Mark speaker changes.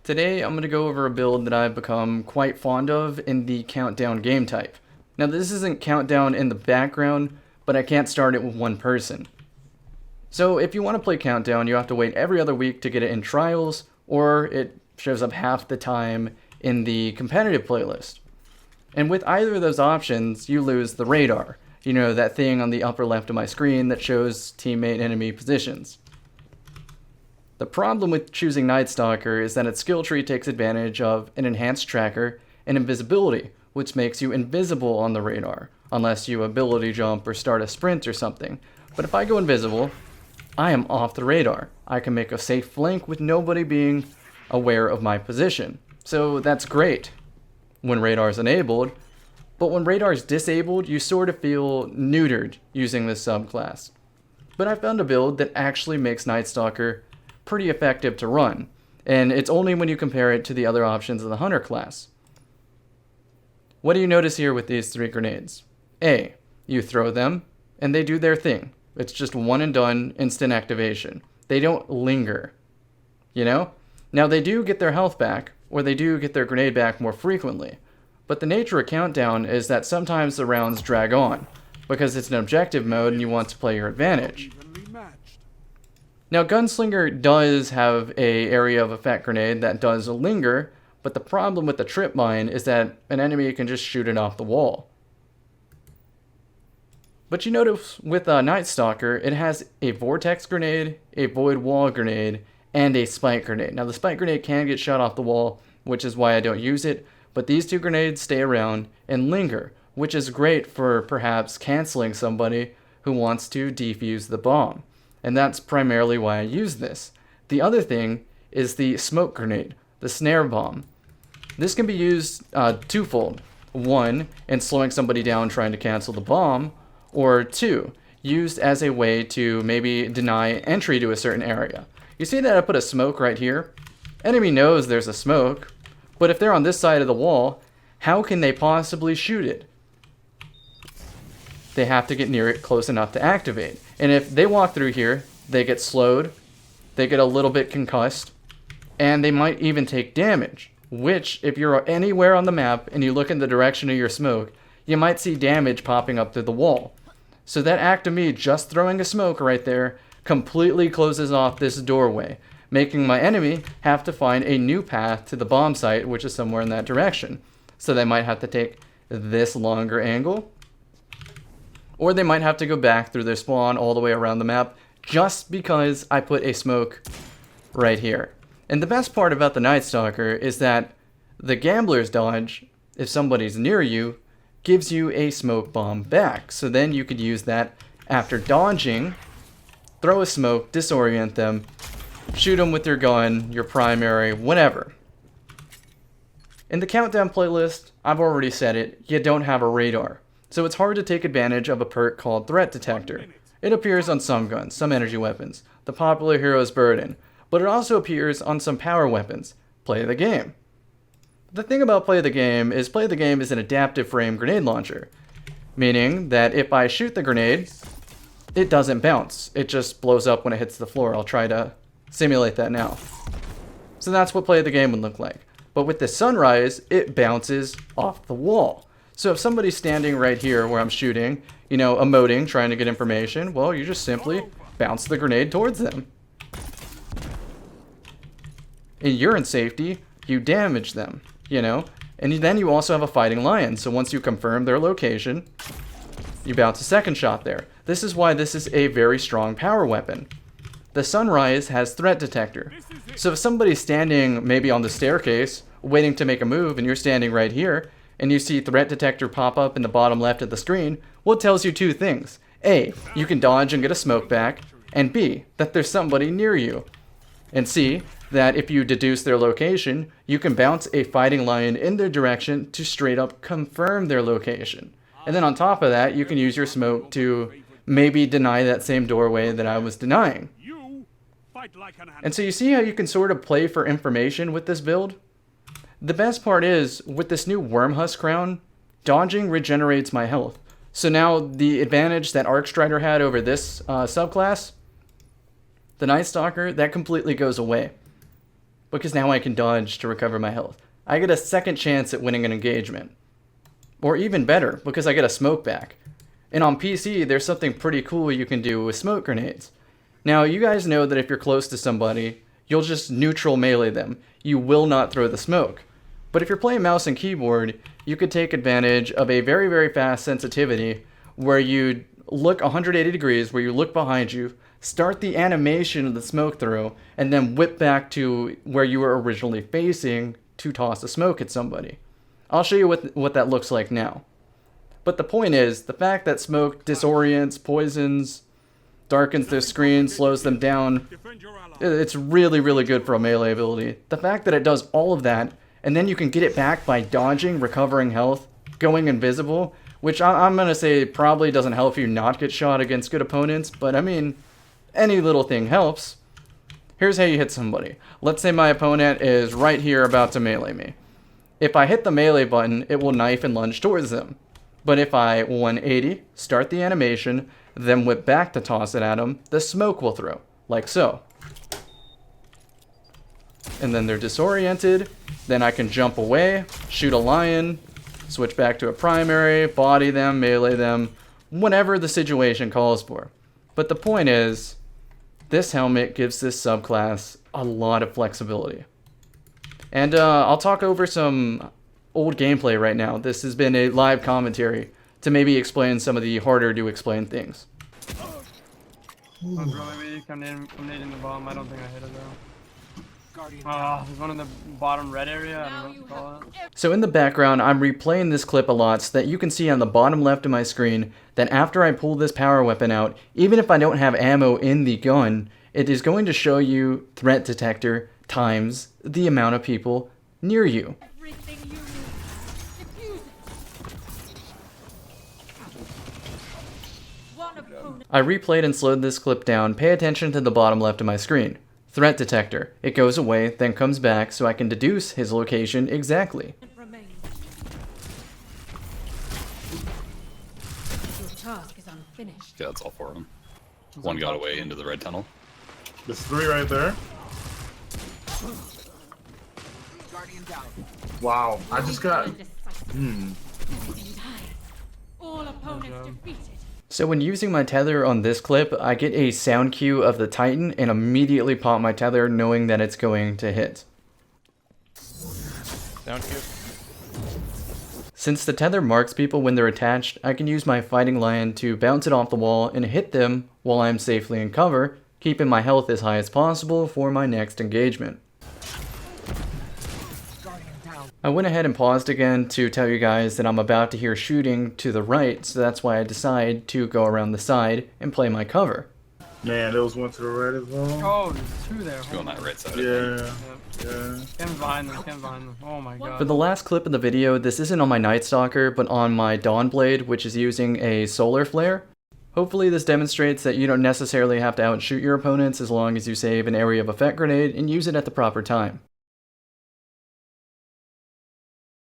Speaker 1: Today I'm going to go over a build that I've become quite fond of in the countdown game type. Now this isn't countdown in the background, but I can't start it with one person. So if you want to play countdown, you have to wait every other week to get it in trials, or it shows up half the time in the competitive playlist. And with either of those options, you lose the radar. You know, that thing on the upper left of my screen that shows teammate enemy positions. The problem with choosing Nightstalker is that its skill tree takes advantage of an enhanced tracker and invisibility, which makes you invisible on the radar, unless you ability jump or start a sprint or something. But if I go invisible, I am off the radar. I can make a safe flank with nobody being aware of my position. So that's great when radar is enabled, but when radar is disabled, you sort of feel neutered using this subclass. But I found a build that actually makes Nightstalker pretty effective to run, and it's only when you compare it to the other options of the Hunter class. What do you notice here with these three grenades? A, you throw them, and they do their thing. It's just one and done, instant activation. They don't linger, you know? Now they do get their health back, or they do get their grenade back more frequently, but the nature of countdown is that sometimes the rounds drag on, because it's an objective mode and you want to play your advantage. Now, Gunslinger does have an area of effect grenade that does linger, but the problem with the trip mine is that an enemy can just shoot it off the wall. But you notice with Nightstalker, it has a vortex grenade, a void wall grenade, and a spike grenade. Now, the spike grenade can get shot off the wall, which is why I don't use it, but these two grenades stay around and linger, which is great for perhaps canceling somebody who wants to defuse the bomb. And that's primarily why I use this. The other thing is the smoke grenade, the snare bomb. This can be used twofold. One, in slowing somebody down trying to cancel the bomb, or two, used as a way to maybe deny entry to a certain area. You see that I put a smoke right here? Enemy knows there's a smoke, but if they're on this side of the wall, how can they possibly shoot it? They have to get near it close enough to activate. And if they walk through here, they get slowed, they get a little bit concussed, and they might even take damage, which if you're anywhere on the map and you look in the direction of your smoke, you might see damage popping up through the wall. So that act of me just throwing a smoke right there completely closes off this doorway, making my enemy have to find a new path to the bomb site, which is somewhere in that direction. So they might have to take this longer angle, or they might have to go back through their spawn all the way around the map just because I put a smoke right here. And the best part about the Nightstalker is that the Gambler's Dodge, if somebody's near you, gives you a smoke bomb back. So then you could use that after dodging, throw a smoke, disorient them, shoot them with your gun, your primary, whatever. In the countdown playlist, I've already said it, you don't have a radar. So it's hard to take advantage of a perk called Threat Detector. It appears on some guns, some energy weapons, the popular hero's burden, but it also appears on some power weapons. Play the game. The thing about Play the Game is an adaptive frame grenade launcher, meaning that if I shoot the grenade, it doesn't bounce. It just blows up when it hits the floor. I'll try to simulate that now. So that's what Play the Game would look like. But with the Sunrise, it bounces off the wall. So if somebody's standing right here where I'm shooting, you know, emoting, trying to get information, well, you just simply bounce the grenade towards them. And you're in safety, you damage them, you know? And then you also have a fighting lion, so once you confirm their location, you bounce a second shot there. This is why this is a very strong power weapon. The Sunrise has Threat Detector. So if somebody's standing maybe on the staircase, waiting to make a move, and you're standing right here, and you see Threat Detector pop up in the bottom left of the screen, well, it tells you two things. A, you can dodge and get a smoke back, and B, that there's somebody near you. And C, that if you deduce their location, you can bounce a fighting lion in their direction to straight up confirm their location. And then on top of that, you can use your smoke to maybe deny that same doorway that I was denying. And so you see how you can sort of play for information with this build? The best part is, with this new Wormhusk Crown, dodging regenerates my health. So now the advantage that Arcstrider had over this subclass, the Nightstalker, that completely goes away. because now I can dodge to recover my health. I get a second chance at winning an engagement. Or even better, because I get a smoke back. And on PC, there's something pretty cool you can do with smoke grenades. Now, you guys know that if you're close to somebody, you'll just neutral melee them. You will not throw the smoke. But if you're playing mouse and keyboard, you could take advantage of a very, very fast sensitivity where you look 180 degrees, where you look behind you, start the animation of the smoke throw, and then whip back to where you were originally facing to toss a smoke at somebody. I'll show you what that looks like now. But the point is, the fact that smoke disorients, poisons, darkens their screen, slows them down, it's really, really good for a melee ability. The fact that it does all of that, and then you can get it back by dodging, recovering health, going invisible, which I'm going to say probably doesn't help you not get shot against good opponents, but I mean, any little thing helps. Here's how you hit somebody. Let's say my opponent is right here about to melee me. If I hit the melee button, it will knife and lunge towards them. But if I 180, start the animation, then whip back to toss it at them, the smoke will throw, like so. And then they're disoriented, then I can jump away, shoot a lion, switch back to a primary, body them, melee them, whatever the situation calls for. But the point is, this helmet gives this subclass a lot of flexibility. And I'll talk over some old gameplay right now. This has been a live commentary to maybe explain some of the harder to explain things.
Speaker 2: Maybe you come in the bomb. I don't think I hit it though. There's one in the bottom red area. I don't know what to call it.
Speaker 1: So in the background, I'm replaying this clip a lot so that you can see on the bottom left of my screen that after I pull this power weapon out, even if I don't have ammo in the gun, it is going to show you threat detector times the amount of people near you. I replayed and slowed this clip down. Pay attention to the bottom left of my screen. Threat detector. It goes away, then comes back so I can deduce his location exactly.
Speaker 3: Yeah, that's all four of them. One got away into the red tunnel.
Speaker 4: There's 3 right there. Wow, I just got...
Speaker 5: All opponents defeated.
Speaker 1: So when using my tether on this clip, I get a sound cue of the Titan and immediately pop my tether knowing that it's going to hit.
Speaker 6: Sound cue.
Speaker 1: Since the tether marks people when they're attached, I can use my fighting lion to bounce it off the wall and hit them while I'm safely in cover, keeping my health as high as possible for my next engagement. I went ahead and paused again to tell you guys that I'm about to hear shooting to the right, so that's why I decide to go around the side and play my cover.
Speaker 4: Man, there was one to the right as well.
Speaker 2: Oh, there's 2 there.
Speaker 3: Go on that right side.
Speaker 4: Yeah.
Speaker 2: Ken's behind them. Oh my god.
Speaker 1: For the last clip of the video, this isn't on my Nightstalker, but on my Dawnblade, which is using a solar flare. Hopefully this demonstrates that you don't necessarily have to outshoot your opponents as long as you save an area of effect grenade and use it at the proper time.